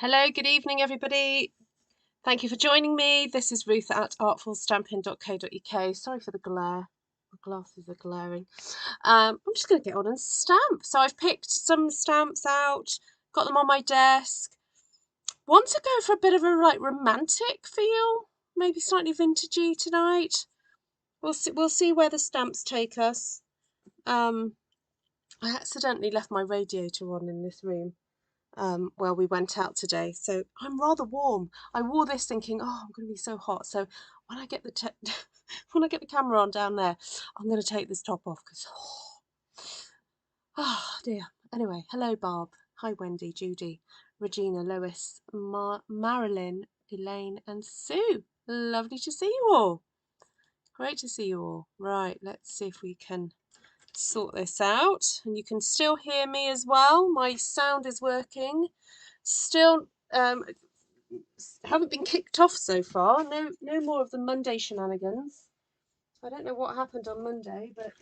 Hello, good evening, everybody. Thank you for joining me. This is Ruth at artfulstampin.co.uk. Sorry for the glare. My glasses are glaring. I'm just going to get on and stamp. So I've picked some stamps out, got them on my desk. Want to go for a bit of a romantic feel, maybe slightly vintagey tonight. We'll see where the stamps take us. I accidentally left my radiator on in this room. Well, we went out today, so I'm rather warm. I wore this thinking, oh, I'm going to be so hot. So when I get the when I get the camera on down there, I'm going to take this top off because oh dear. Anyway, hello Barb. Hi Wendy, Judy, Regina, Lois, Marilyn, Elaine, and Sue. Lovely to see you all. Great to see you all. Right, let's see if we can sort this out, and you can still hear me as well. My sound is working. Still haven't been kicked off so far. No more of the Monday shenanigans. I don't know what happened on Monday, but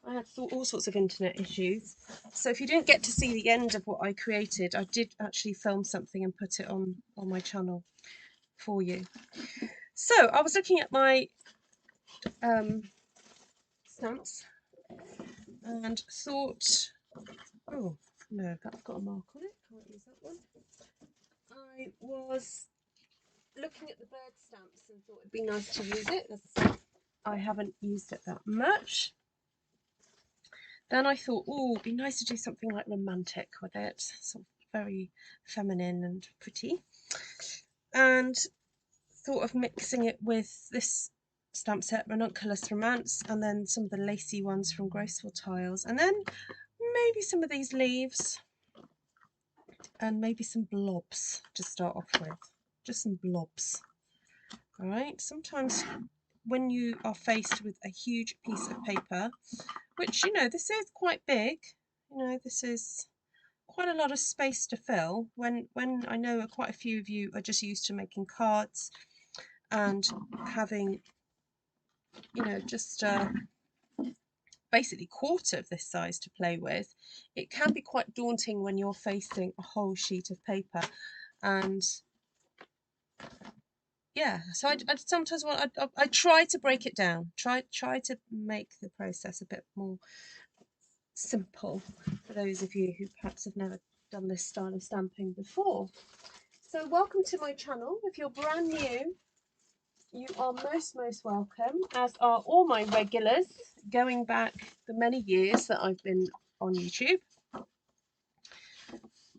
I had all sorts of internet issues. So if you didn't get to see the end of what I created, I did actually film something and put it on my channel for you. So I was looking at my stamps and thought, oh no, that's got a mark on it, can't use that one. I was looking at the bird stamps and thought it'd be nice to use it. As I said, I haven't used it that much. Then I thought, oh, it'd be nice to do something like romantic with it, sort of very feminine and pretty. And thought of mixing it with this stamp set, Ranunculus Romance, and then some of the lacy ones from Graceful Tiles, and then maybe some of these leaves, and maybe some blobs to start off with. Just some blobs. All right, sometimes when you are faced with a huge piece of paper, which, you know, this is quite big, you know, this is quite a lot of space to fill, when I know quite a few of you are just used to making cards and having, you know, just basically quarter of this size to play with, it can be quite daunting when you're facing a whole sheet of paper. And yeah, so I sometimes want, I try to break it down, try to make the process a bit more simple for those of you who perhaps have never done this style of stamping before. So welcome to my channel. If you're brand new, you are most welcome, as are all my regulars going back the many years that I've been on YouTube.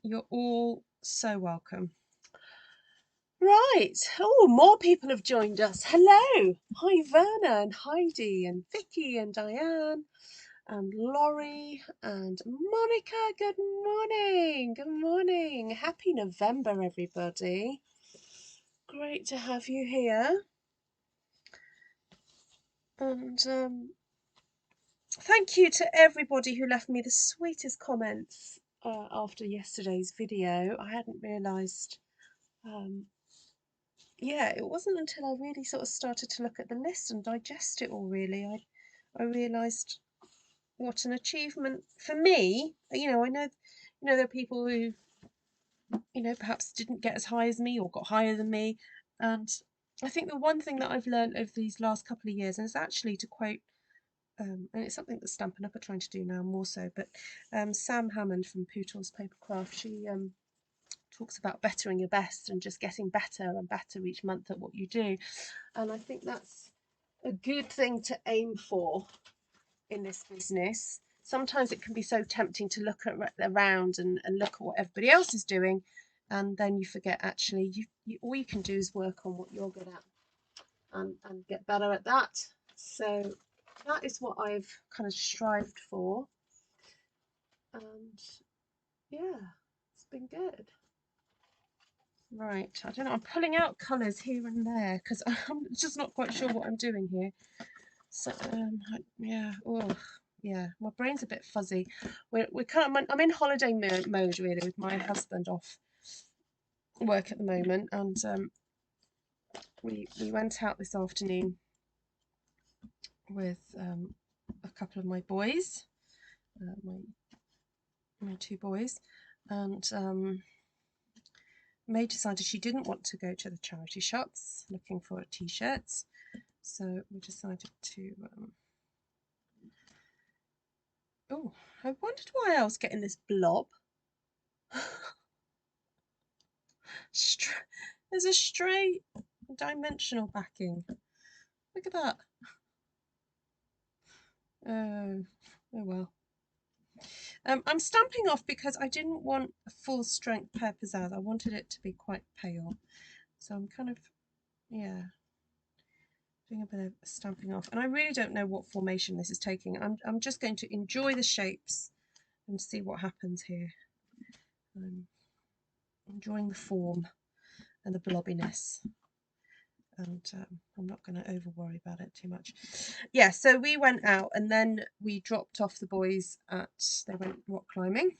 You're all so welcome. Right, oh, more people have joined us. Hello, hi Verna and Heidi and Vicky and Diane and Laurie and Monica. Good morning, good morning. Happy November, everybody. Great to have you here. And thank you to everybody who left me the sweetest comments after yesterday's video. I hadn't realised, yeah, it wasn't until I really sort of started to look at the list and digest it all, really. I realised what an achievement for me. You know, I know, you know, there are people who, you know, perhaps didn't get as high as me or got higher than me. And I think the one thing that I've learned over these last couple of years, and it's actually to quote, and it's something that Stampin' Up are trying to do now more so, but Sam Hammond from Pootle's Papercraft, she talks about bettering your best and just getting better and better each month at what you do. And I think that's a good thing to aim for in this business. Sometimes it can be so tempting to look around and look at what everybody else is doing, and then you forget actually all you can do is work on what you're good at and get better at that. So that is what I've kind of strived for, and yeah, it's been good. Right, I don't know, I'm pulling out colours here and there because I'm just not quite sure what I'm doing here. So yeah, oh yeah, my brain's a bit fuzzy. We're kind of, I'm in holiday mode really, with my husband off work at the moment, and we went out this afternoon with a couple of my boys, my two boys, and May decided she didn't want to go to the charity shops looking for t-shirts, so we decided to oh, I wondered why I was getting this blob. There's a straight dimensional backing. Look at that. Oh well. I'm stamping off because I didn't want a full strength Pear Pizzazz. I wanted it to be quite pale. So I'm kind of, yeah, doing a bit of stamping off. And I really don't know what formation this is taking. I'm just going to enjoy the shapes and see what happens here. I'm enjoying the form and the blobbiness. And I'm not going to over worry about it too much. Yeah, so we went out and then we dropped off the boys they went rock climbing.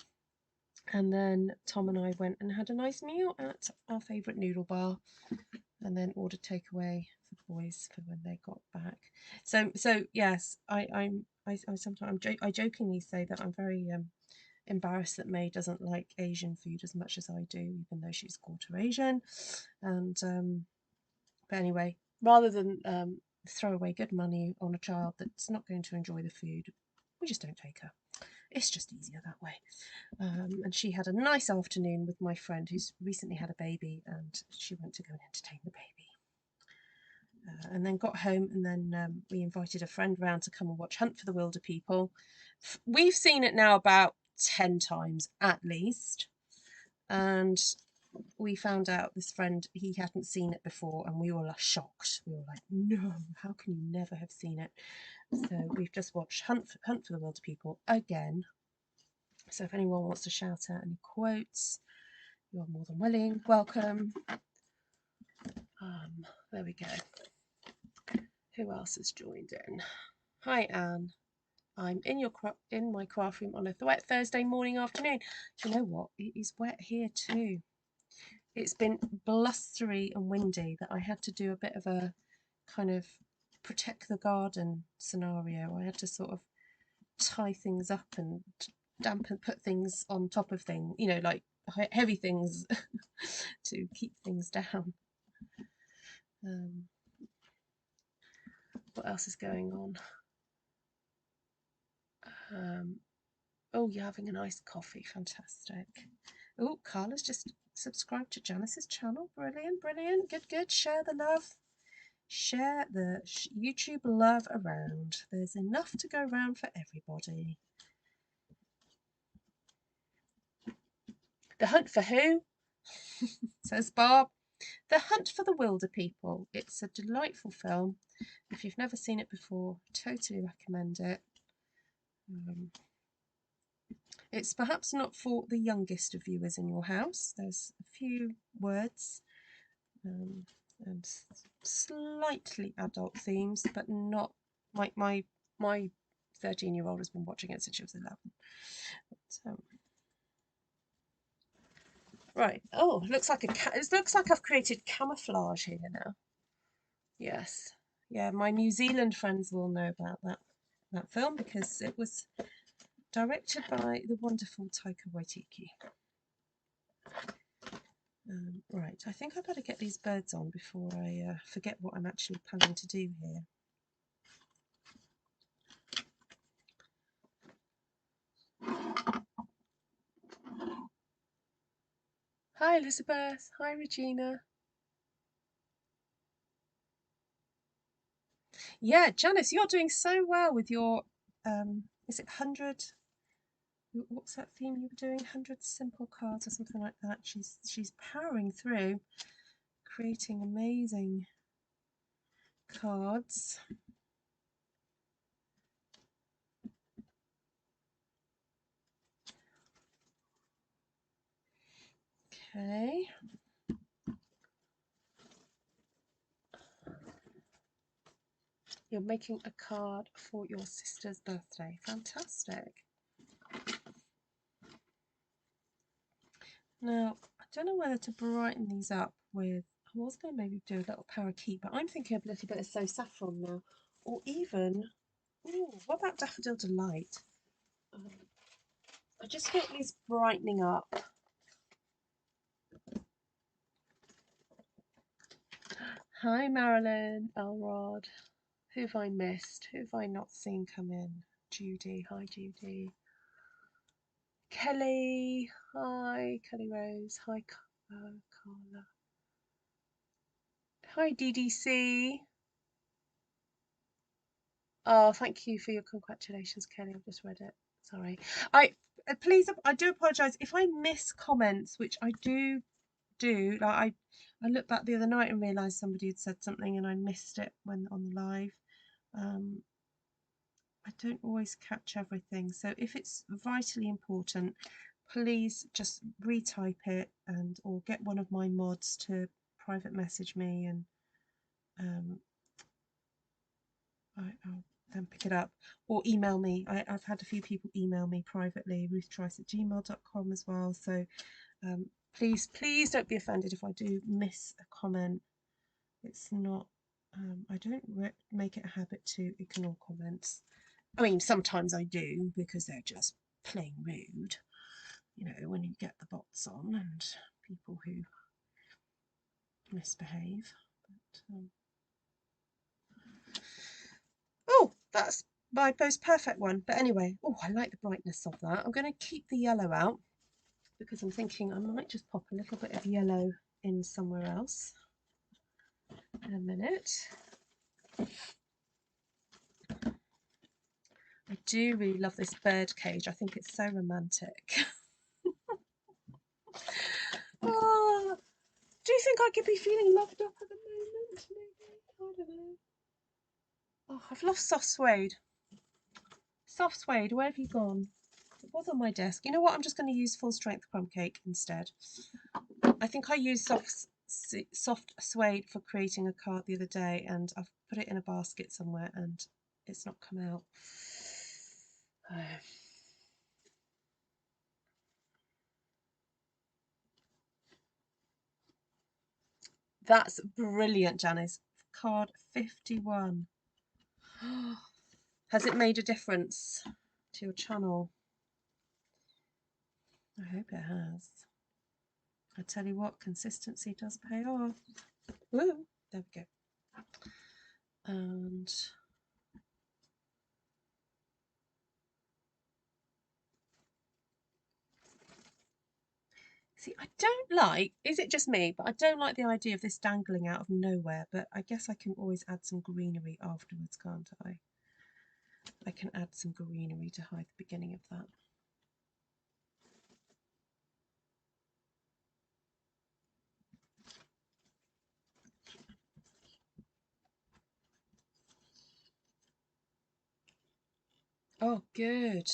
And then Tom and I went and had a nice meal at our favourite noodle bar, and then ordered takeaway for the boys for when they got back. So yes, I sometimes I jokingly say that I'm very embarrassed that May doesn't like Asian food as much as I do, even though she's quarter Asian. And but anyway, rather than throw away good money on a child that's not going to enjoy the food, we just don't take her. It's just easier that way. And she had a nice afternoon with my friend who's recently had a baby, and she went to go and entertain the baby. And then got home, and then we invited a friend round to come and watch Hunt for the Wilder People. We've seen it now about 10 times at least, and we found out this friend, he hadn't seen it before, and we were like shocked. We were like, no, how can you never have seen it? So we've just watched Hunt for the Wilder People again. So if anyone wants to shout out any quotes, you're more than welcome. There we go. Who else has joined in? Hi Anne. I'm in my craft room on a wet Thursday morning afternoon. Do you know what? It is wet here too. It's been blustery and windy that I had to do a bit of a kind of protect the garden scenario. I had to sort of tie things up and dampen, put things on top of things, you know, like heavy things to keep things down. What else is going on? Oh, you're having a nice coffee. Fantastic. Oh, Carla's just subscribed to Janice's channel. Brilliant, brilliant. Good, good. Share the love. Share the YouTube love around. There's enough to go around for everybody. The Hunt for who? Says Bob. The Hunt for the Wilder People. It's a delightful film. If you've never seen it before, totally recommend it. It's perhaps not for the youngest of viewers in your house. There's a few words and slightly adult themes, but not my 13-year-old has been watching it since she was 11. So, right. Oh, it looks like I've created camouflage here now. Yes. Yeah, my New Zealand friends will know about that film because it was directed by the wonderful Taika Waititi. Right, I think I better get these birds on before I forget what I'm actually planning to do here. Hi Elizabeth, hi Regina. Yeah, Janice, you're doing so well with your, is it 100, what's that theme you were doing? 100 simple cards or something like that. She's powering through, creating amazing cards. Okay. You're making a card for your sister's birthday. Fantastic. Now, I don't know whether to brighten these up with, I was going to maybe do a little parakeet, but I'm thinking of a little bit of So Saffron now. Or even, ooh, what about Daffodil Delight? I just thought these brightening up Hi, Marilyn, Elrod. Who have I missed? Who have I not seen come in? Judy. Hi, Judy. Kelly. Hi, Kelly Rose. Hi, Carla. Hi, DDC. Oh, thank you for your congratulations, Kelly. I've just read it. Sorry. Please, I do apologise if I miss comments, which I do. Like I looked back the other night and realised somebody had said something and I missed it when on the live. I don't always catch everything, so if it's vitally important, please just retype it or get one of my mods to private message me, and I'll then pick it up, or email me. I've had a few people email me privately, ruthtrice@gmail.com as well, so please don't be offended if I do miss a comment. It's not I don't make it a habit to ignore comments. I mean, sometimes I do because they're just plain rude, you know, when you get the bots on and people who misbehave. But, oh, that's my most perfect one. But anyway, oh, I like the brightness of that. I'm going to keep the yellow out because I'm thinking I might just pop a little bit of yellow in somewhere else in a minute. I do really love this bird cage. I think it's so romantic. Oh, do you think I could be feeling loved up at the moment? Maybe. I don't know. Oh, I've lost soft suede. Soft suede, where have you gone? It was on my desk. You know what? I'm just going to use full strength crumb cake instead. I think I used soft suede for creating a card the other day, and I've put it in a basket somewhere and it's not come out. That's brilliant, Janice. Card 51. Has it made a difference to your channel? I hope it has. I tell you what, consistency does pay off. Woo, there we go. And see, I don't like, is it just me, but I don't like the idea of this dangling out of nowhere, but I guess I can always add some greenery afterwards, can't I? I can add some greenery to hide the beginning of that. Oh, good.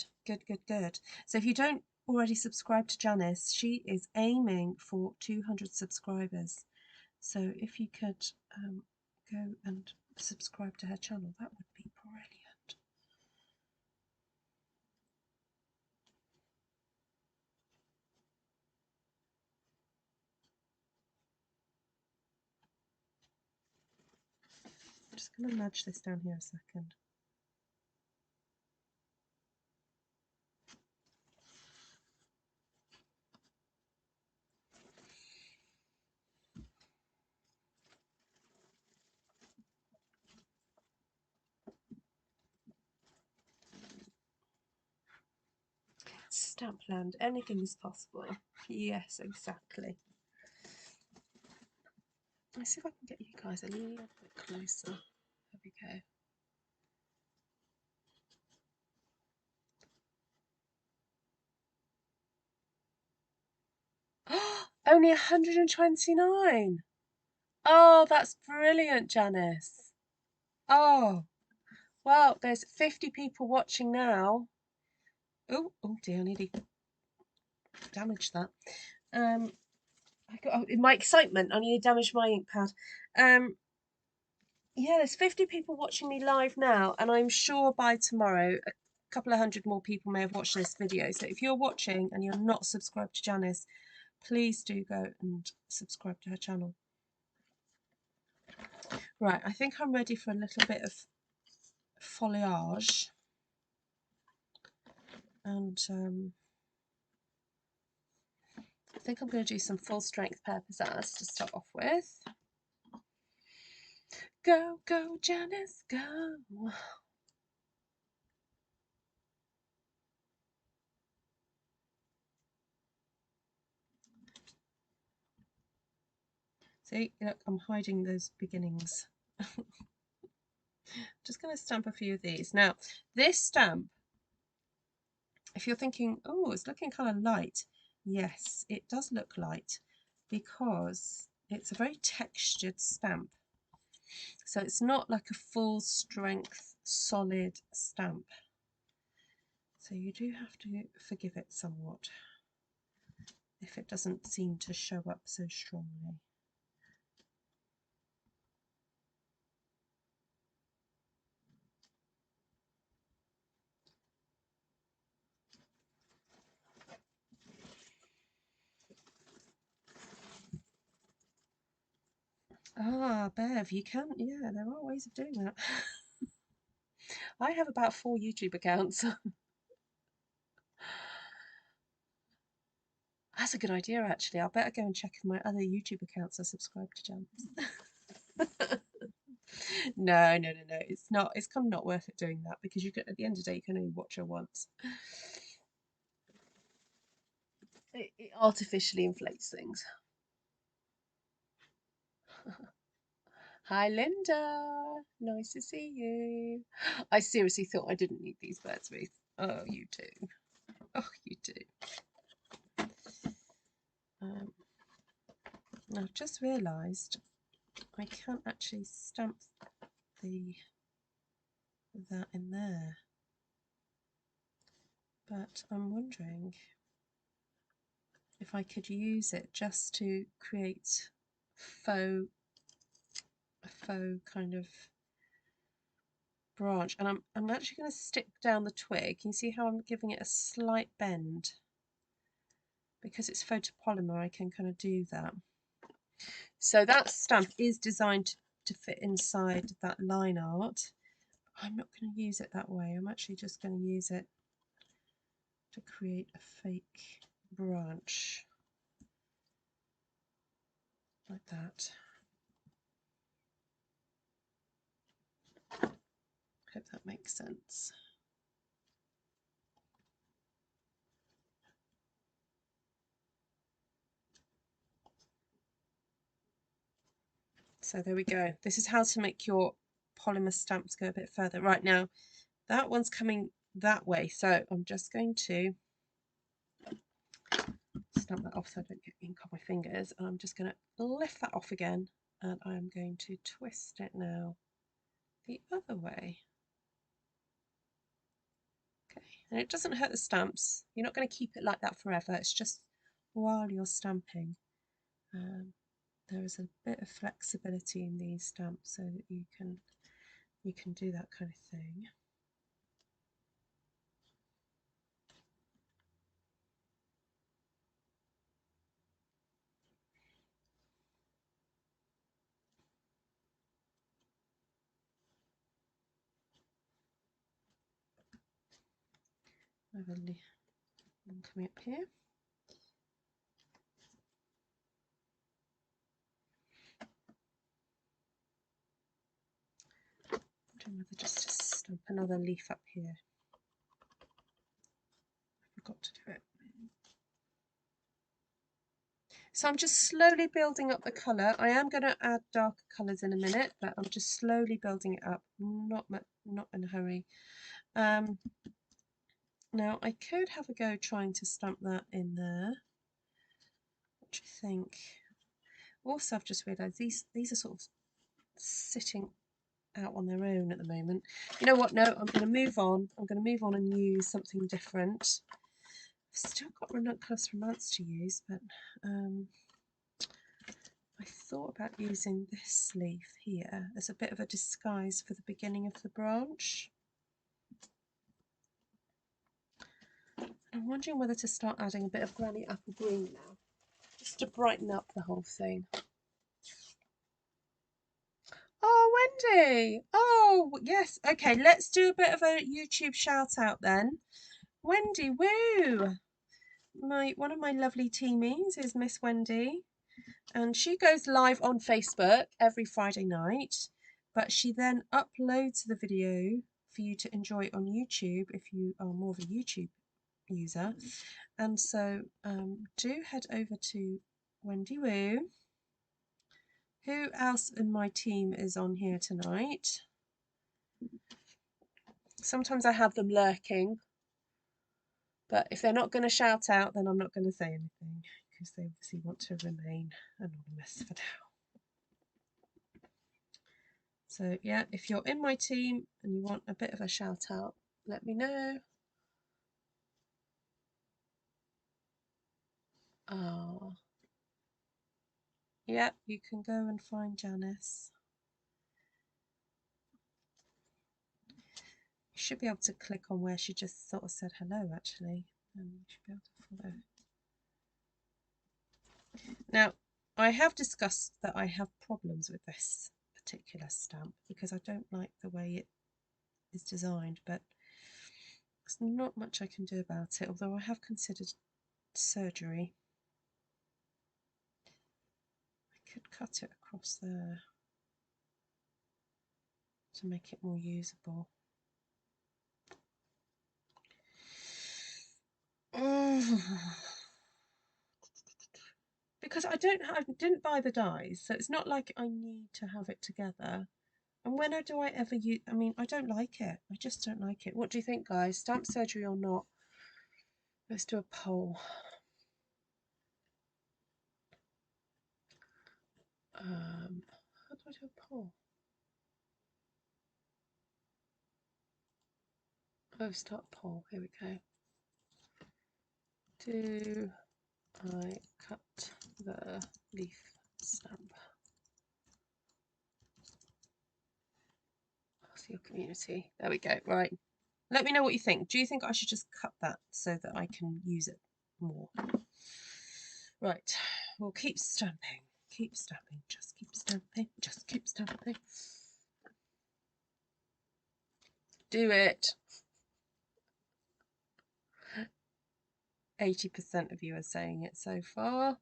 So if you don't already subscribe to Janice, she is aiming for 200 subscribers. So if you could go and subscribe to her channel, that would be brilliant. I'm just going to nudge this down here a second. Stampland, anything is possible. Yes, exactly. Let's see if I can get you guys a little bit closer. There we go. Only 129. Oh, that's brilliant, Janice. Oh, well, there's 50 people watching now. Oh dear, I nearly damaged that. In my excitement, I nearly damaged my ink pad. Yeah, there's 50 people watching me live now, and I'm sure by tomorrow a couple of hundred more people may have watched this video. So if you're watching and you're not subscribed to Janice, please do go and subscribe to her channel. Right, I think I'm ready for a little bit of foliage. And I think I'm going to do some full strength Pear Pizzazz to start off with. Go, go, Janice, go. See, look, I'm hiding those beginnings. Just going to stamp a few of these. Now, this stamp, if you're thinking, oh, it's looking kind of light, yes, it does look light because it's a very textured stamp. So it's not like a full strength, solid stamp. So you do have to forgive it somewhat if it doesn't seem to show up so strongly. Ah, Bev, you can, yeah, there are ways of doing that. I have about 4 YouTube accounts. That's a good idea, actually. I'll better go and check if my other YouTube accounts are subscribed to Jams. No. It's not. It's kind of not worth it doing that because you can, at the end of the day, you can only watch her once. It artificially inflates things. Hi, Linda. Nice to see you. I seriously thought I didn't need these birds, Ruth. Oh, you do. Oh, you do. I've just realised I can't actually stamp that in there. But I'm wondering if I could use it just to create a faux kind of branch. And I'm actually going to stick down the twig. Can you see how I'm giving it a slight bend? Because it's photopolymer, I can kind of do that. So that stamp is designed to fit inside that line art. I'm not going to use it that way. I'm actually just going to use it to create a fake branch like that. Hope that makes sense. So there we go. This is how to make your polymer stamps go a bit further. Right, now that one's coming that way, so I'm just going to stamp that off so I don't get ink on my fingers, and I'm just going to lift that off again, and I'm going to twist it now the other way. Okay, and it doesn't hurt the stamps. You're not going to keep it like that forever. It's just while you're stamping. There is a bit of flexibility in these stamps so that you can do that kind of thing. I have a one coming up here. Just to stamp another leaf up here. I forgot to do it. So I'm just slowly building up the colour. I am going to add darker colours in a minute, but I'm just slowly building it up, not in a hurry. Now I could have a go trying to stamp that in there. What do you think? Also, I've just realised these are sort of sitting out on their own at the moment. You know what? No, I'm going to move on. I'm going to move on and use something different. I've still got Ranunculus Romance to use, but I thought about using this leaf here as a bit of a disguise for the beginning of the branch. I'm wondering whether to start adding a bit of Granny Apple Green now, just to brighten up the whole thing. Oh, Wendy! Oh, yes. Okay, let's do a bit of a YouTube shout out then. Wendy, woo! One of my lovely teamies is Miss Wendy, and she goes live on Facebook every Friday night. but she then uploads the video for you to enjoy on YouTube if you are more of a YouTube user. And so do head over to Wendy Woo. Who else in my team is on here tonight? Sometimes I have them lurking, but if they're not going to shout out, then I'm not going to say anything, because they obviously want to remain anonymous for now. So yeah, if you're in my team and you want a bit of a shout out, let me know. Oh, yeah, you can go and find Janice. You should be able to click on where she just sort of said hello, actually, and you should be able to follow. Now, I have discussed that I have problems with this particular stamp because I don't like the way it is designed, but there's not much I can do about it, although I have considered surgery. I could cut it across there to make it more usable. Because I didn't buy the dies, so it's not like I need to have it together. And when do I ever use? I mean, I don't like it. I just don't like it. What do you think, guys? Stamp surgery or not? Let's do a poll. How do I do a poll? Oh, start poll. Here we go. Do I cut the leaf stamp? Ask your community. There we go. Right. Let me know what you think. Do you think I should just cut that so that I can use it more? Right. We'll keep stamping. Keep stamping. Just keep stamping. Just keep stamping. Do it. 80% of you are saying it so far.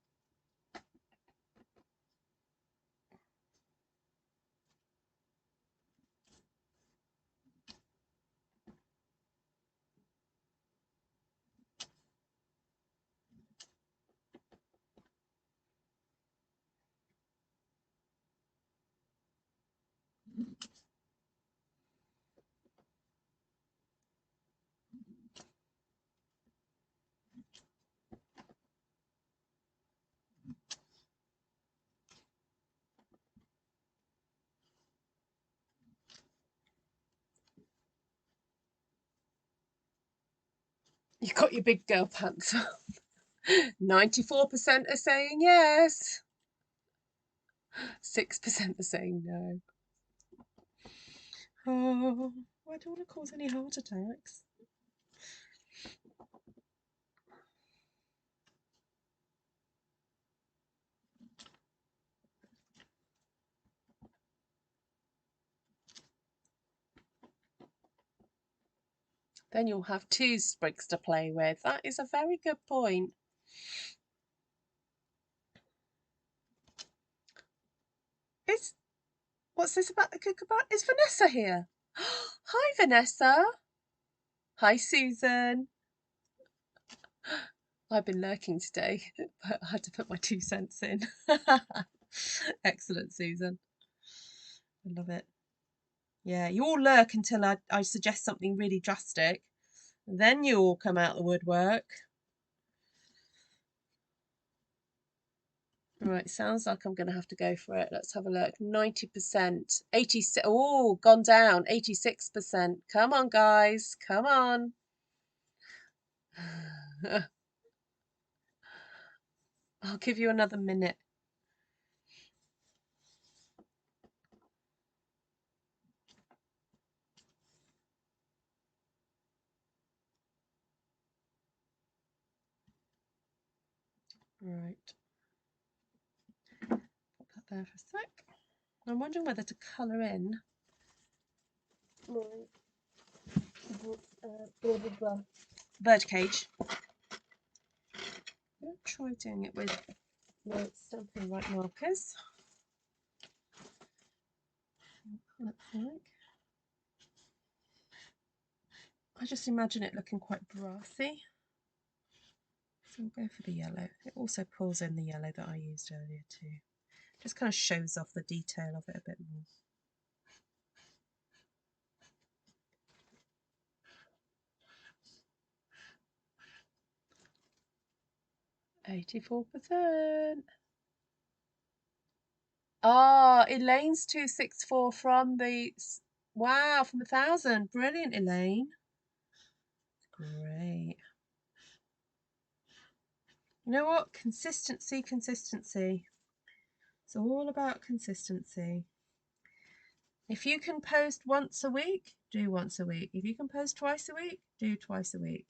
You got your big girl pants on. 94% are saying yes. 6% are saying no. Oh, I don't want to cause any heart attacks. Then you'll have 2 sprigs to play with. That is a very good point. What's this about the kookaburra? Is Vanessa here? Hi, Vanessa. Hi, Susan. I've been lurking today, but I had to put my 2 cents in. Excellent, Susan. I love it. Yeah, you all lurk until I suggest something really drastic. Then you all come out the woodwork. Right, sounds like I'm going to have to go for it. Let's have a look. 90%. 86. Oh, gone down. 86%. Come on, guys. Come on. I'll give you another minute. Right. Put that there for a sec. I'm wondering whether to colour in my bird cage. I'm going to try doing it with my Stampin' Right markers. Looks like. I just imagine it looking quite brassy. So we'll go for the yellow. It also pulls in the yellow that I used earlier too. Just kind of shows off the detail of it a bit more. 84%. Oh, Elaine's 264 from the, wow, from 1,000. Brilliant, Elaine. Great. You know what? Consistency, consistency. It's all about consistency. If you can post once a week, do once a week. If you can post twice a week, do twice a week.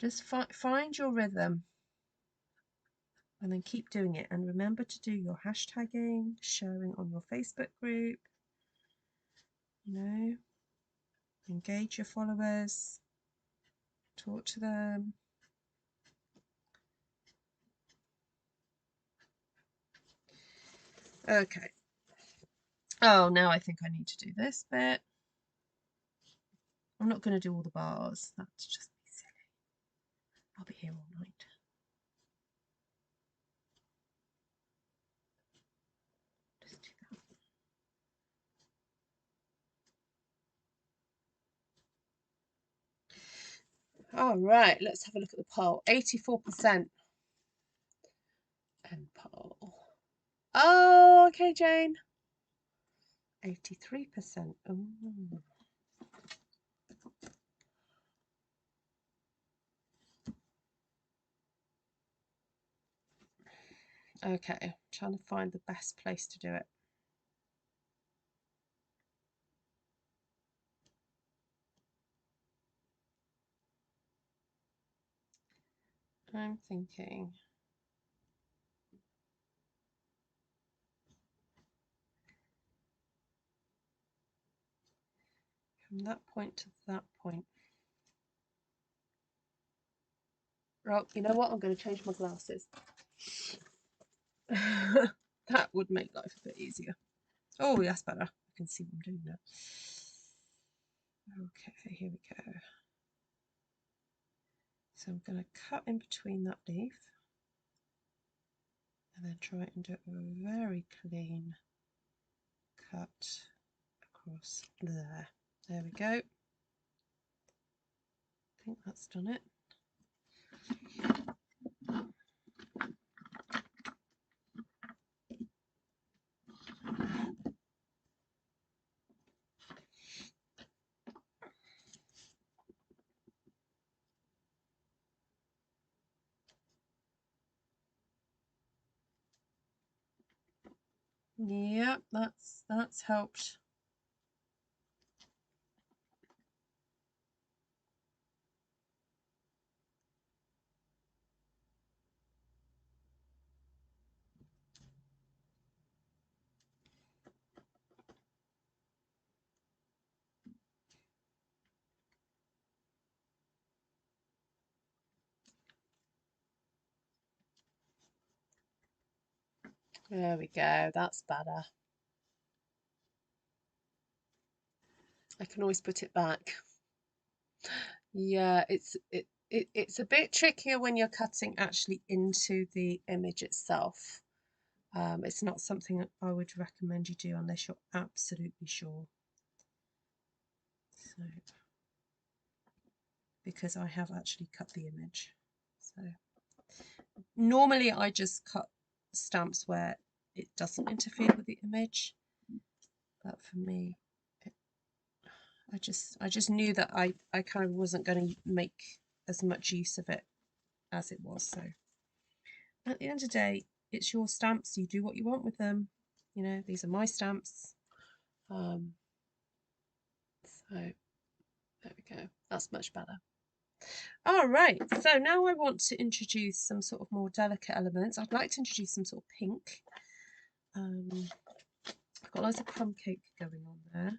Just find your rhythm and then keep doing it. And remember to do your hashtagging, sharing on your Facebook group, you know, engage your followers, talk to them. Okay. Oh, now I think I need to do this bit. I'm not going to do all the bars. That's just be silly. I'll be here all night. Just do that. All right, let's have a look at the poll. 84%. And poll. Oh, okay, Jane. 83%. Ooh. Okay, trying to find the best place to do it. I'm thinking from that point to that point. Right, you know what? I'm going to change my glasses. That would make life a bit easier. Oh, that's better. I can see what I'm doing now. Okay, here we go. So I'm going to cut in between that leaf and then try and do a very clean cut across there. There we go. I think that's done it. Yep, that's helped. There we go, that's better. I can always put it back. Yeah, it's a bit trickier when you're cutting actually into the image itself. It's not something that I would recommend you do unless you're absolutely sure. So, because I have actually cut the image. So normally I just cut stamps where it doesn't interfere with the image, but for me, I just knew that I kind of wasn't going to make as much use of it as it was. So at the end of the day, it's your stamps. You do what you want with them. You know, these are my stamps. So there we go. That's much better. All right, so now I want to introduce some sort of more delicate elements. I'd like to introduce some sort of pink. I've got loads of crumb cake going on there.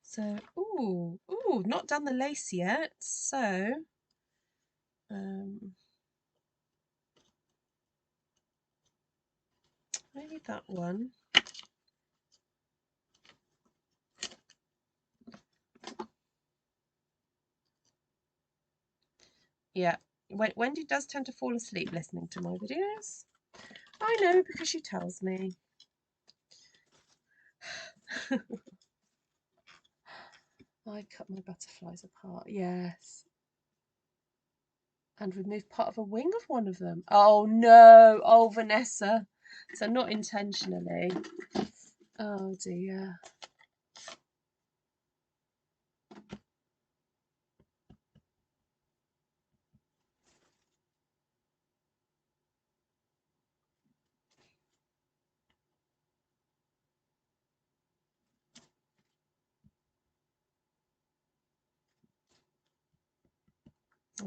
So, ooh, not done the lace yet. So, maybe that one. Yeah. Wendy does tend to fall asleep listening to my videos. I know, because she tells me. I cut my butterflies apart, yes. And remove part of a wing of one of them. Oh no! Oh, Vanessa. So not intentionally. Oh dear.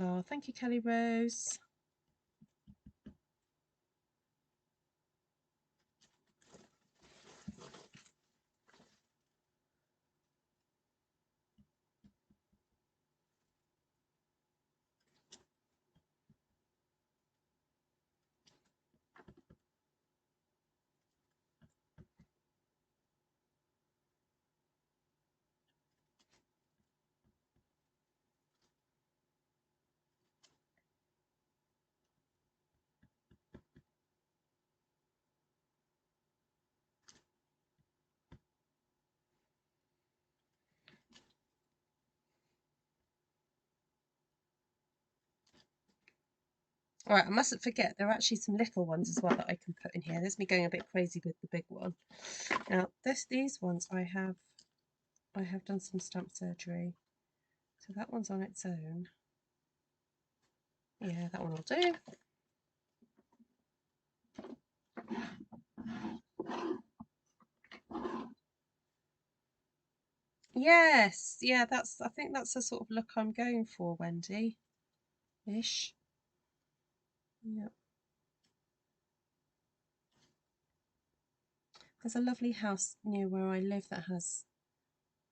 Oh, thank you, Kelly Rose. All right, I mustn't forget there are actually some little ones as well that I can put in here. There's me going a bit crazy with the big one. Now, these ones I have done some stamp surgery. So that one's on its own. Yeah, that one will do. Yes, yeah, I think that's the sort of look I'm going for, Wendy. Ish. Yeah. There's a lovely house near where I live that has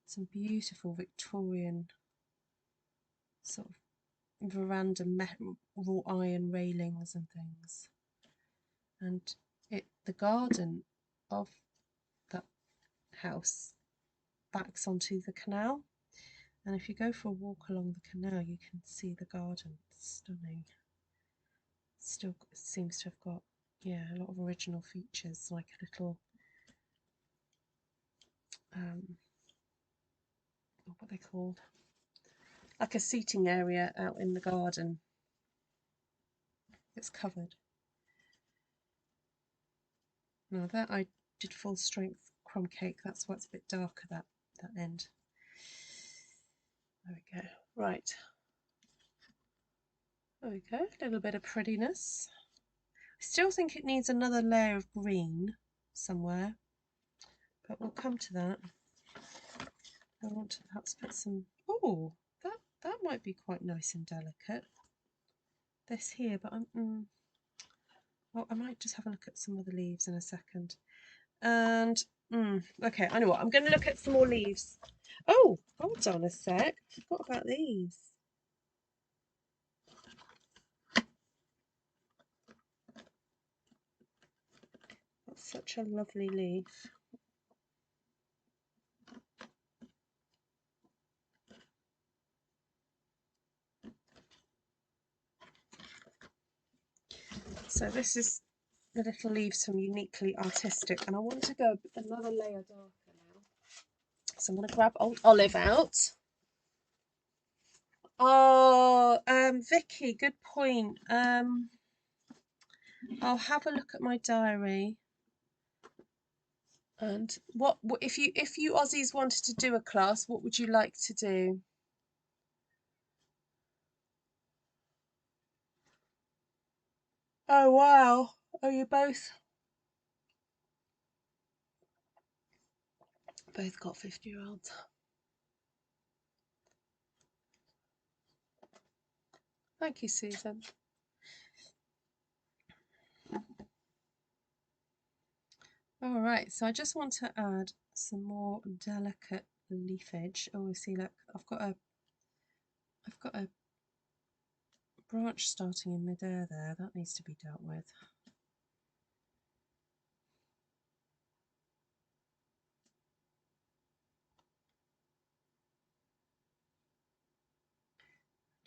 some beautiful Victorian sort of veranda wrought iron railings and things. And the garden of that house backs onto the canal. And if you go for a walk along the canal, you can see the garden. It's stunning. Still seems to have got, yeah, a lot of original features, like a little, what are they called? Like a seating area out in the garden. It's covered. Now that I did full strength crumb cake, that's why it's a bit darker, that end. There we go. Right. There we go. A little bit of prettiness. I still think it needs another layer of green somewhere, but we'll come to that. I want to perhaps put some. Oh, that might be quite nice and delicate. This here, but well, I might just have a look at some of the leaves in a second. And okay, I know what. I'm going to look at some more leaves. Oh, hold on a sec. I forgot about these. That's such a lovely leaf. So this is the little leaves from Uniquely Artistic, and I want to go another layer darker now. So I'm going to grab Old Olive out. Oh, Vicky, good point. I'll have a look at my diary. And what if you Aussies wanted to do a class, what would you like to do? Oh wow. Oh, you both got 50-year-olds. Thank you, Susan. All right, so I just want to add some more delicate leafage. Oh, see, look, I've got a branch starting in midair there. That needs to be dealt with.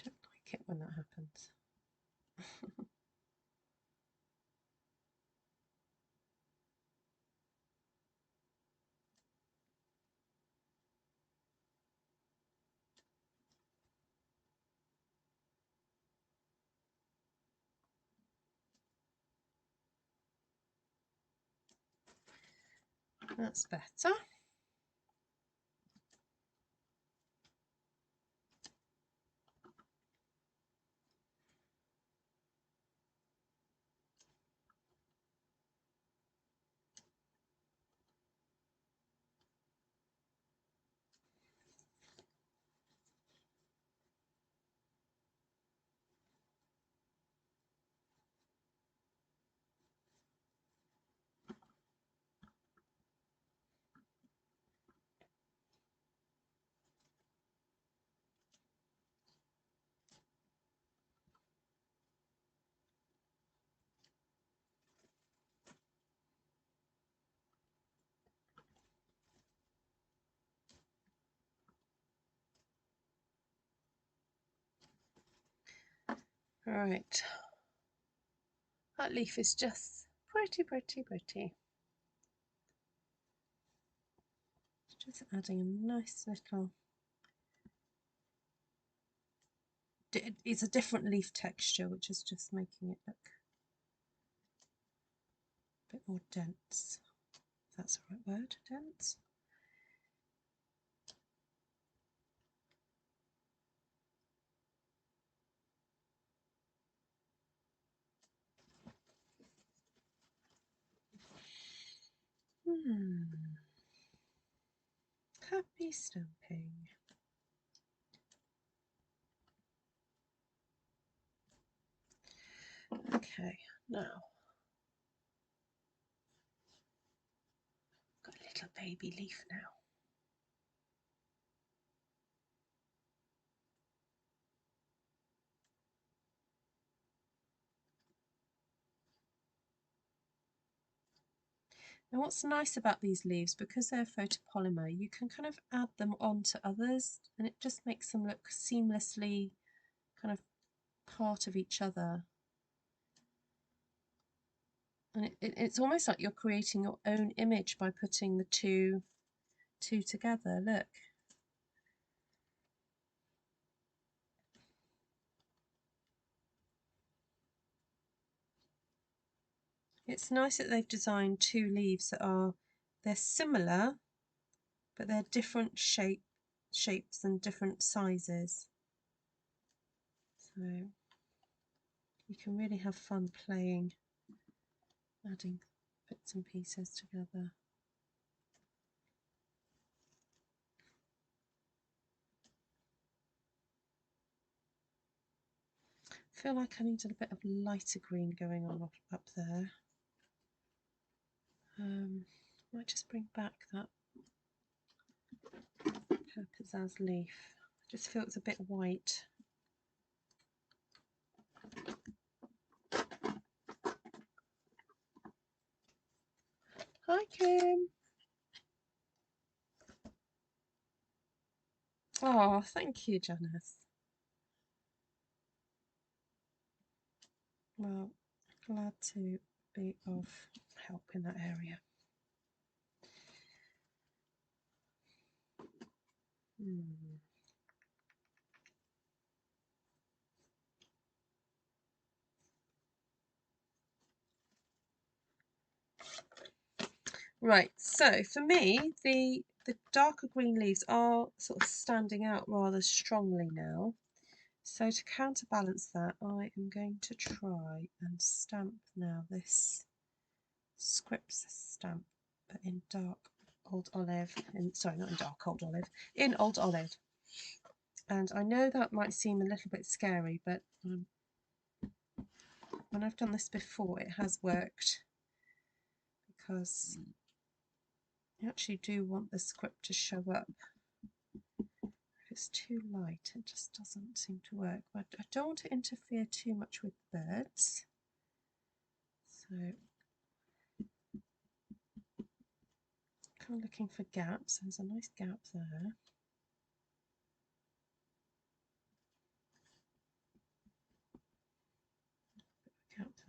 Don't like it when that happens. That's better. Right, that leaf is just pretty, pretty, pretty. Just adding a nice little, it's a different leaf texture, which is just making it look a bit more dense, if that's the right word, dense. Happy stamping. Okay, now got a little baby leaf now. Now what's nice about these leaves, because they're photopolymer, you can kind of add them onto others and it just makes them look seamlessly kind of part of each other. And it's almost like you're creating your own image by putting the two together. Look. It's nice that they've designed two leaves that they're similar, but they're different shapes and different sizes. So you can really have fun playing, adding bits and pieces together. I feel like I needed a bit of lighter green going on up there. Might just bring back that Pizzazz leaf. I just feel it's a bit white. Hi Kim. Oh, thank you, Janice. Well, glad to be of help in that area. Right, so for me, the darker green leaves are sort of standing out rather strongly now. So to counterbalance that, I am going to try and stamp now this script stamp, but in dark old olive, sorry, not in dark old olive, in old olive. And I know that might seem a little bit scary, but when I've done this before, it has worked, because you actually do want the script to show up. If it's too light, it just doesn't seem to work. But I don't want to interfere too much with birds, so kind of looking for gaps. There's a nice gap there.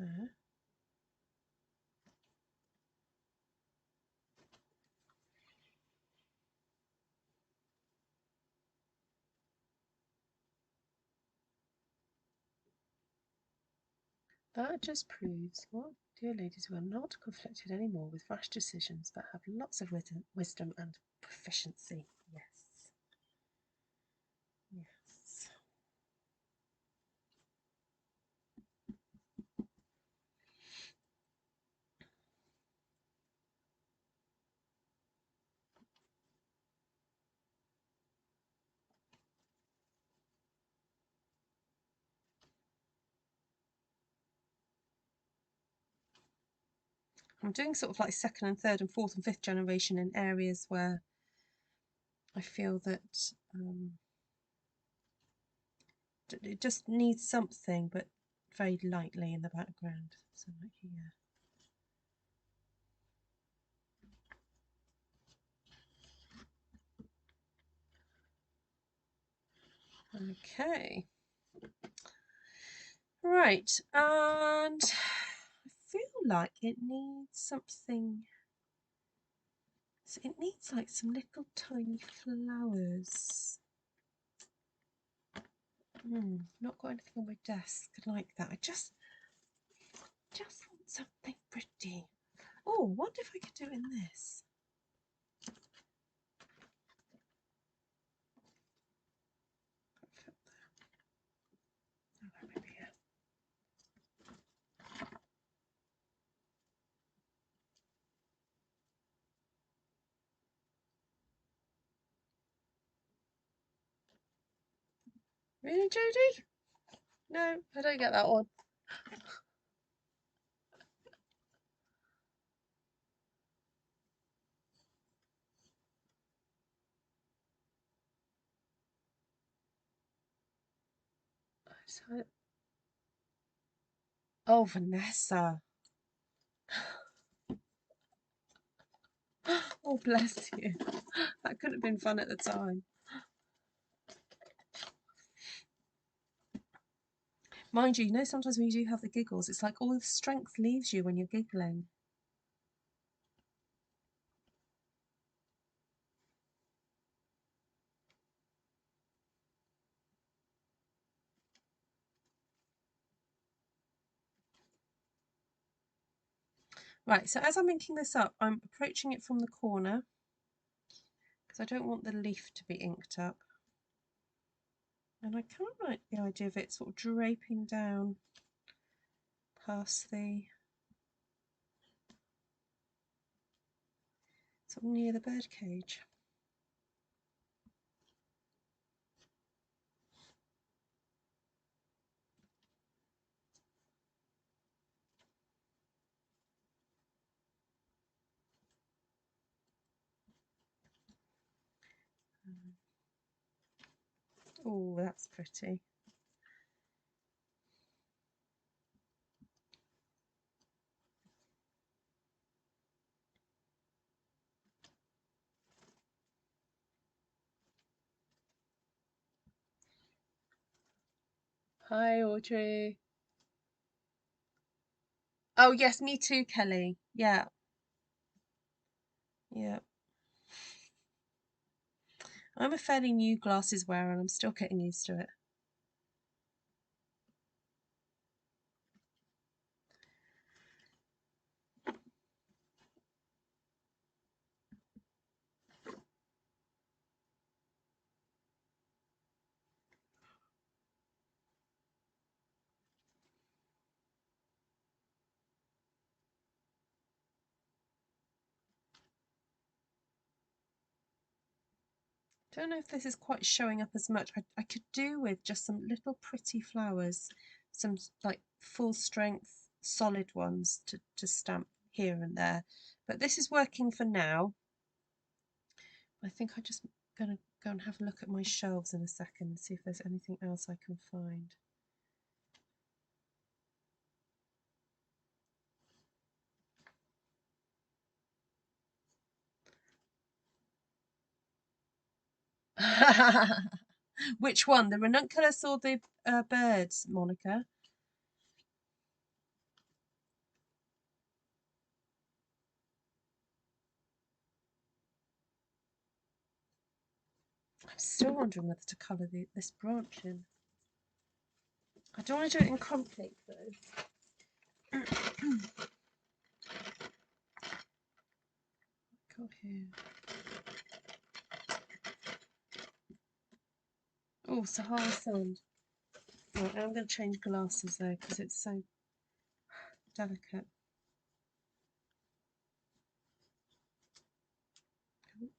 there. That just proves what dear ladies who are not conflicted anymore with rash decisions but have lots of wisdom and proficiency. Yes. Yes. I'm doing sort of like second and third and fourth and fifth generation in areas where I feel that it just needs something, but very lightly in the background. So like here. Okay. Right, and I feel like it needs something. So it needs like some little tiny flowers. Not got anything on my desk like that. I just want something pretty. Oh, wonder if I could do it in this. Maybe here. Really, Jodie? No, I don't get that one. Oh, Vanessa. Oh, bless you. That could have been fun at the time. Mind you, sometimes when you do have the giggles, it's like all the strength leaves you when you're giggling. Right, so as I'm inking this up, I'm approaching it from the corner because I don't want the leaf to be inked up. And I kind of like the idea of it sort of draping down past the sort of near the bird cage. Oh, that's pretty. Hi, Audrey. Oh, yes, me too, Kelly. Yeah. Yeah. I'm a fairly new glasses wearer and I'm still getting used to it. Don't know if this is quite showing up as much. I could do with just some little pretty flowers, some like full strength solid ones to stamp here and there. But this is working for now. I think I'm just going to go and have a look at my shelves in a second and see if there's anything else I can find. Which one? The ranunculus or the birds, Monica? I'm still wondering whether to colour this branch in. I don't want to do it in crumb cake though. Go here. Oh, Sahara sand. Right, I'm going to change glasses though because it's so delicate. Right.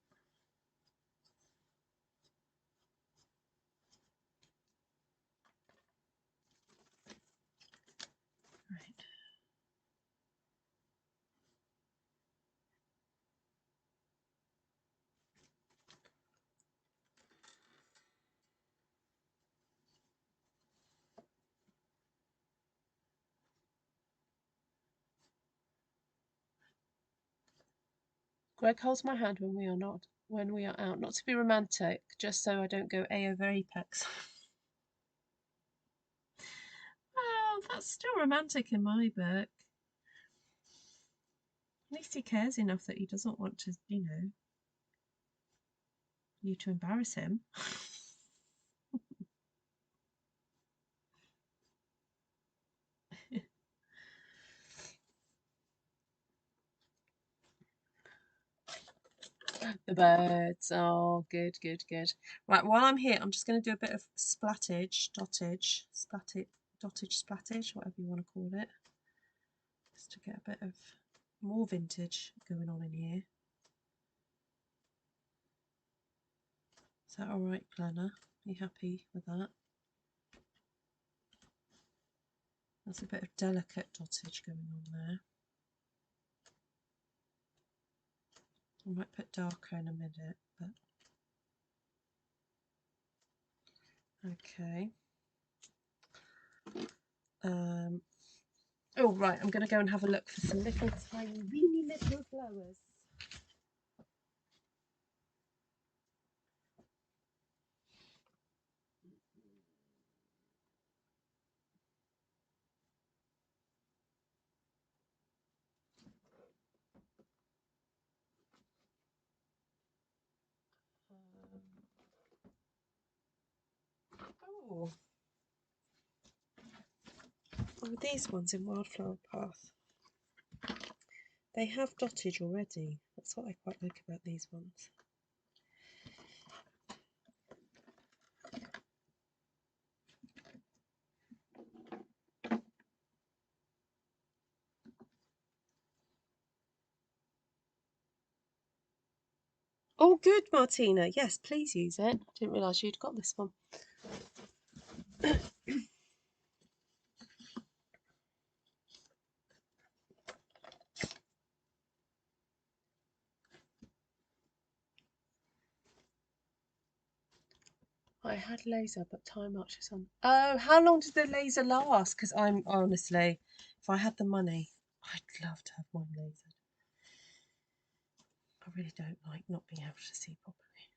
Greg holds my hand when we are out, not to be romantic, just so I don't go A over apex. Well, that's still romantic in my book. At least he cares enough that he doesn't want to, you to embarrass him. The birds. Oh, good, good, good. Right, while I'm here, I'm just going to do a bit of splattage, dottage, splattage, whatever you want to call it. Just to get a bit of more vintage going on in here. Is that alright, planner? Are you happy with that? There's a bit of delicate dottage going on there. I might put darker in a minute, but okay. Oh right, I'm going to go and have a look for some little tiny, weeny little flowers. Oh, these ones in Wildflower Path. They have dottage already. That's what I quite like about these ones. Oh, good, Martina. Yes, please use it. I didn't realise you'd got this one. I had laser, but time marches on. Oh, how long did the laser last? Because I'm honestly, if I had the money, I'd love to have mine lasered. I really don't like not being able to see properly.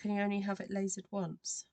Can you only have it lasered once?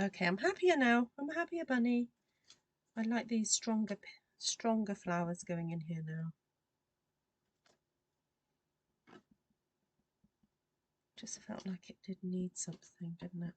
Okay, I'm happier now. I'm a happier bunny. I like these stronger flowers going in here now. Just felt like it did need something, didn't it?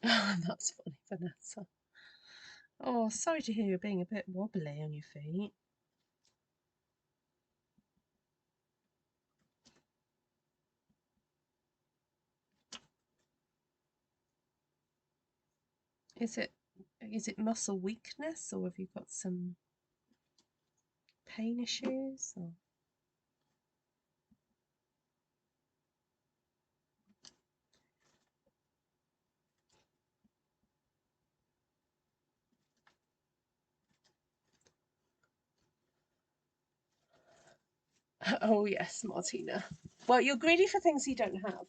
Oh, that's funny, Vanessa. Oh, sorry to hear you're being a bit wobbly on your feet. Is it muscle weakness, or have you got some pain issues? Or... Oh yes, Martina. Well, you're greedy for things you don't have.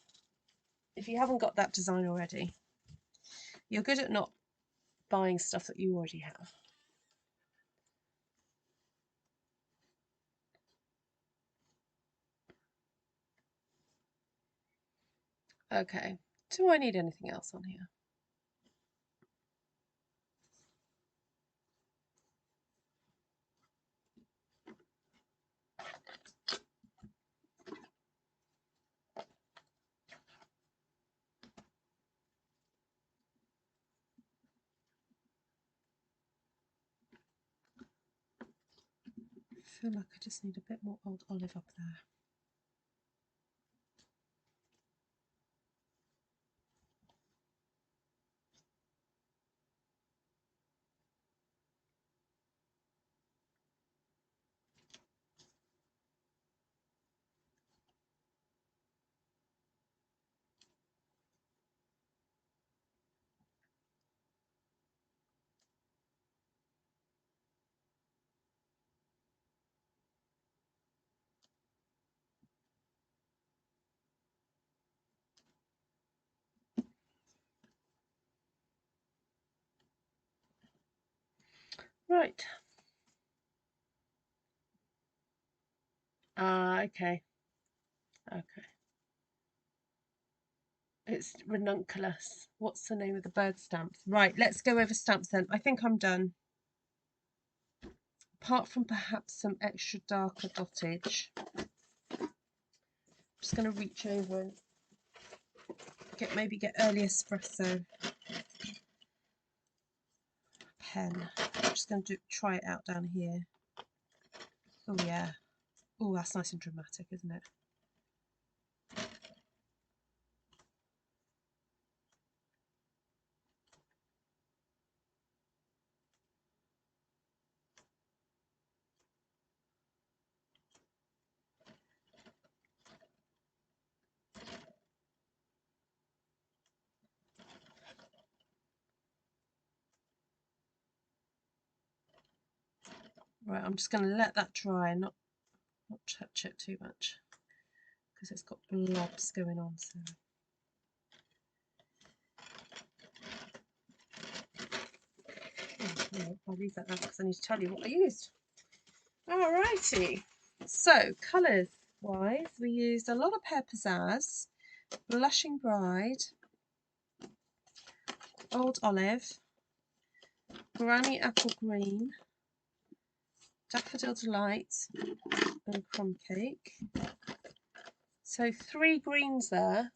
If you haven't got that design already, you're good at not buying stuff that you already have. Okay, do I need anything else on here? I feel like I just need a bit more old olive up there. Right. Okay. Okay. It's Ranunculus. What's the name of the bird stamps? Right, let's go over stamps then. I think I'm done. Apart from perhaps some extra darker dottage. I'm just going to reach over and maybe get early espresso pen. I'm just going to try it out down here. Oh yeah. Oh, that's nice and dramatic, isn't it? Right, I'm just going to let that dry and not touch it too much because it's got blobs going on. So no, I'll leave that out because I need to tell you what I used. Alrighty, so colours wise, we used a lot of Pear Pizzazz, Blushing Bride, Old Olive, Granny Apple Green, Daffodil Delight, and Crumb Cake. So 3 greens there,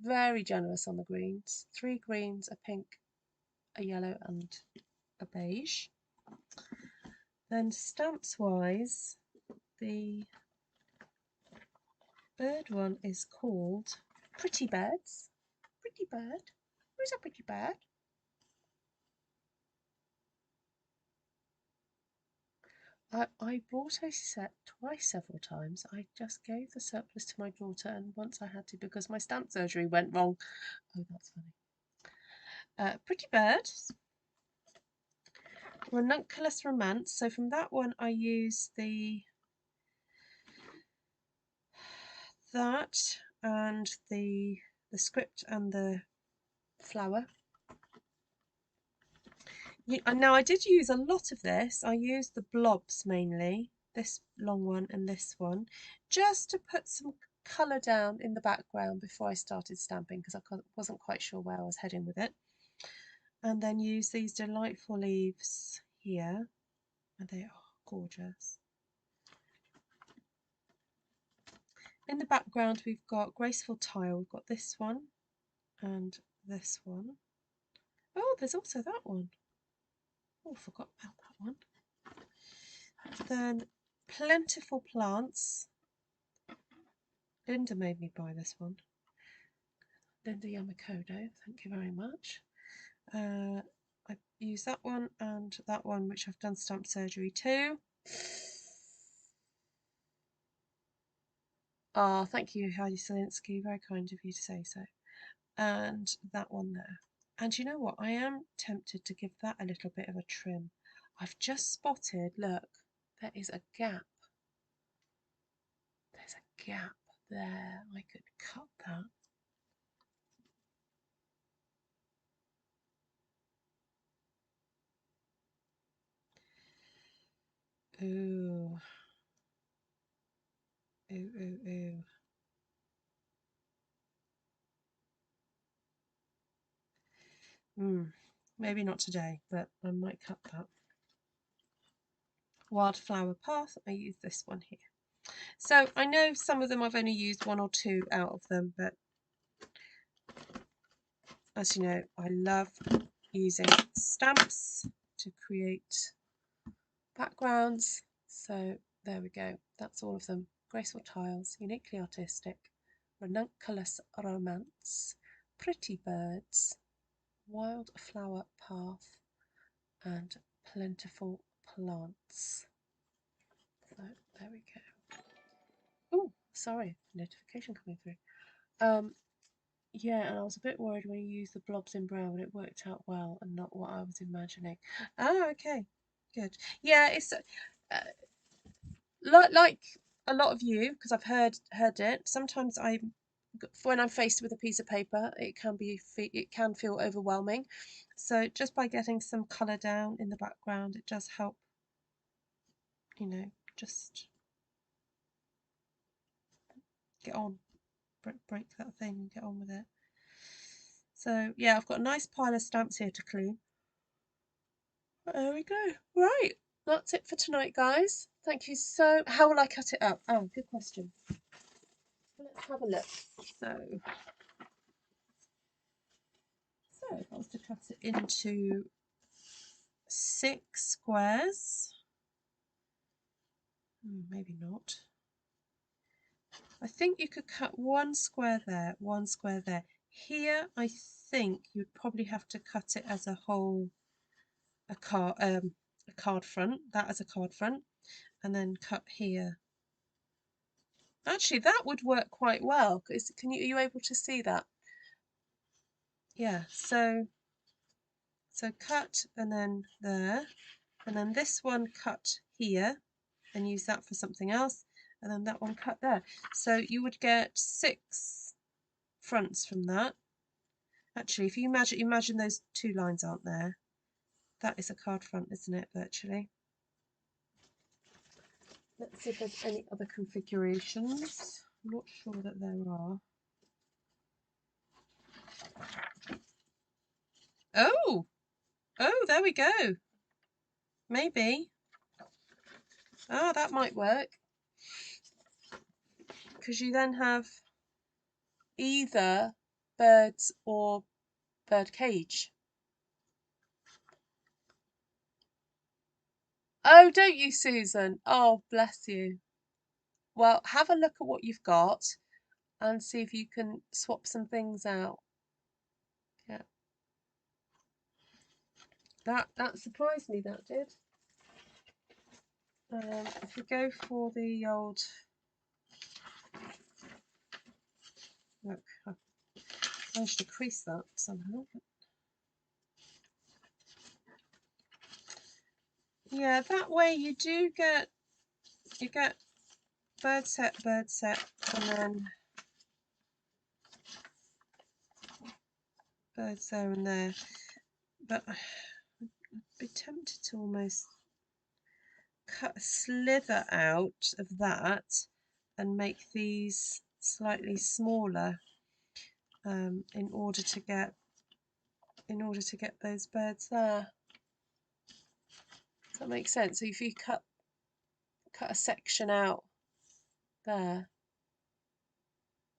very generous on the greens. 3 greens, a pink, a yellow, and a beige. Then stamps wise, the bird one is called Pretty Birds. Pretty bird. Where's a pretty bird? I bought a set twice several times. I just gave the surplus to my daughter, and once I had to because my stamp surgery went wrong. Oh, that's funny. Pretty Birds. Ranunculus Romance. So from that one I use that and the script and the flower. Now I did use a lot of this. I used the blobs mainly, this long one and this one, just to put some colour down in the background before I started stamping because I wasn't quite sure where I was heading with it. And then use these delightful leaves here, and they are gorgeous. In the background we've got Graceful Tile. We've got this one and this one. Oh, there's also that one. Oh, I forgot about that one. Then Plentiful Plants. Linda made me buy this one. Linda Yamakodo, thank you very much. use that one and that one, which I've done stamp surgery to. Ah, thank you, Heidi Selinsky. Very kind of you to say so. And that one there. And you know what? I am tempted to give that a little bit of a trim. I've just spotted, look, there is a gap. There's a gap there. I could cut that. Ooh. Ooh, ooh, ooh. Maybe not today, but I might cut that. Wildflower Path, I use this one here. So I know some of them I've only used 1 or 2 out of them, but as you know, I love using stamps to create backgrounds. So there we go. That's all of them. Graceful Tiles, Uniquely Artistic, Ranunculus Romance, Pretty Birds, Wildflower Path, and Plentiful Plants. So there we go. Oh, sorry, notification coming through. Yeah, and I was a bit worried when you used the blobs in brown, it worked out well and not what I was imagining. Oh, okay, good. Yeah, it's like a lot of you, because I've heard it. Sometimes when I'm faced with a piece of paper, it can feel overwhelming. So just by getting some colour down in the background, it does help. You know, just get on, break that thing and get on with it. So yeah, I've got a nice pile of stamps here to clean. There we go. Right, that's it for tonight, guys. Thank you so. How will I cut it up? Oh, good question. Let's have a look. So if I was to cut it into 6 squares, maybe not. I think you could cut 1 square there, 1 square there. Here, I think you'd probably have to cut it as a whole, a card front, that as a card front, and then cut here. Actually, that would work quite well. Are you able to see that? Yeah, so cut and then there, and then this one cut here and use that for something else, and then that one cut there. So you would get 6 fronts from that. Actually, if you imagine those 2 lines aren't there, that is a card front, isn't it, virtually? Let's see if there's any other configurations. I'm not sure that there are. Oh, there we go. Maybe. Oh, that might work. Because you then have either birds or bird cage. Oh, don't you, Susan? Oh, bless you. Well, have a look at what you've got and see if you can swap some things out. Yeah. That surprised me, that did. If we go for the old... Look, I managed to crease that somehow. Yeah, that way you get bird set, and then birds there and there. But I'd be tempted to almost cut a slither out of that and make these slightly smaller in order to get those birds there. Does that make sense? So if you cut a section out there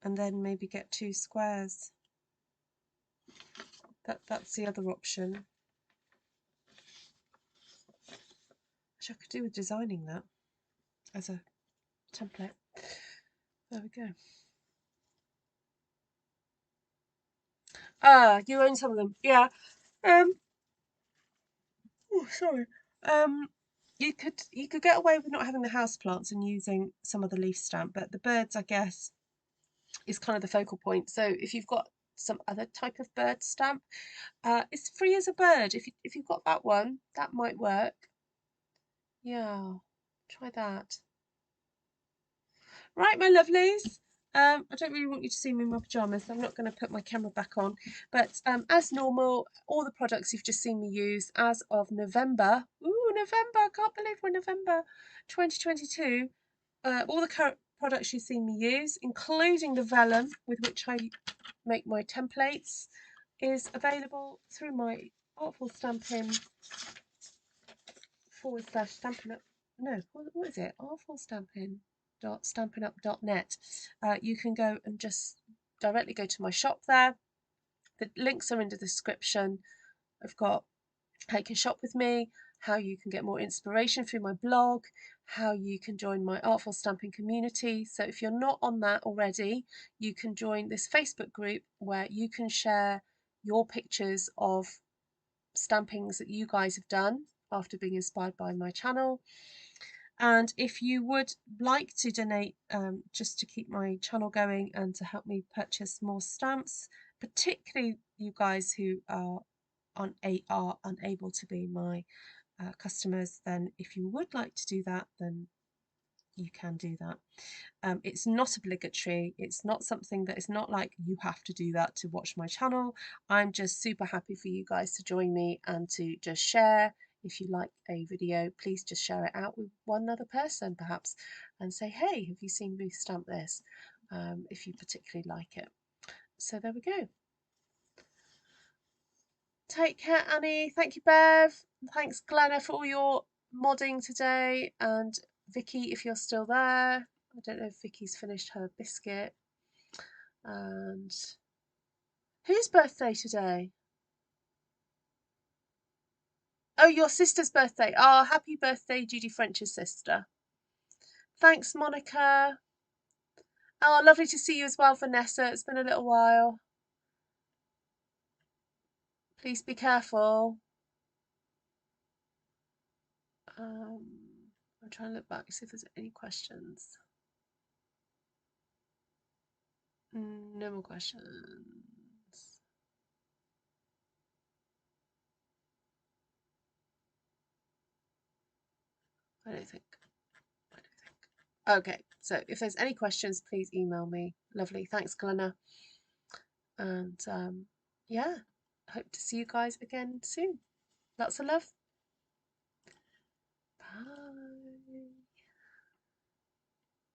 and then maybe get 2 squares. That's the other option. Which I could do with designing that as a template. There we go. Ah, you own some of them. Yeah. sorry. Um, you could get away with not having the house plants and using some of the leaf stamp, but the birds, I guess, is kind of the focal point. So if you've got some other type of bird stamp, it's free as a bird. If you've got that one, that might work. Yeah, try that. Right, my lovelies. I don't really want you to see me in my pajamas, so I'm not going to put my camera back on. But as normal, all the products you've just seen me use as of November. Ooh, November! I can't believe we're November 2022. All the current products you've seen me use, including the vellum with which I make my templates, is available through my Artful Stampin / Stampin Up. No, what is it? Artful Stampin .stampinup.net. You can go and just directly go to my shop there. The links are in the description. I've got how you can shop with me, how you can get more inspiration through my blog, how you can join my Artful Stamping community. So if you're not on that already, you can join this Facebook group where you can share your pictures of stampings that you guys have done after being inspired by my channel. And if you would like to donate just to keep my channel going and to help me purchase more stamps, particularly you guys who are unable to be my customers, then if you would like to do that, then you can do that. It's not obligatory. It's not something that is not like you have to do that to watch my channel. I'm just super happy for you guys to join me and to just share. If you like a video, please just share it out with one other person perhaps and say, hey, have you seen Ruth stamp this? If you particularly like it. So there we go. Take care, Annie. Thank you, Bev. Thanks, Glenna, for all your modding today. And Vicky, if you're still there. I don't know if Vicky's finished her biscuit. And whose birthday today? Oh, your sister's birthday. Oh, happy birthday, Judy French's sister. Thanks, Monica. Oh, lovely to see you as well, Vanessa. It's been a little while. Please be careful. I'm trying to look back, see if there's any questions. No more questions. I don't think. Okay, so if there's any questions, please email me. Lovely. Thanks, Glenna. And yeah, hope to see you guys again soon. Lots of love. Bye.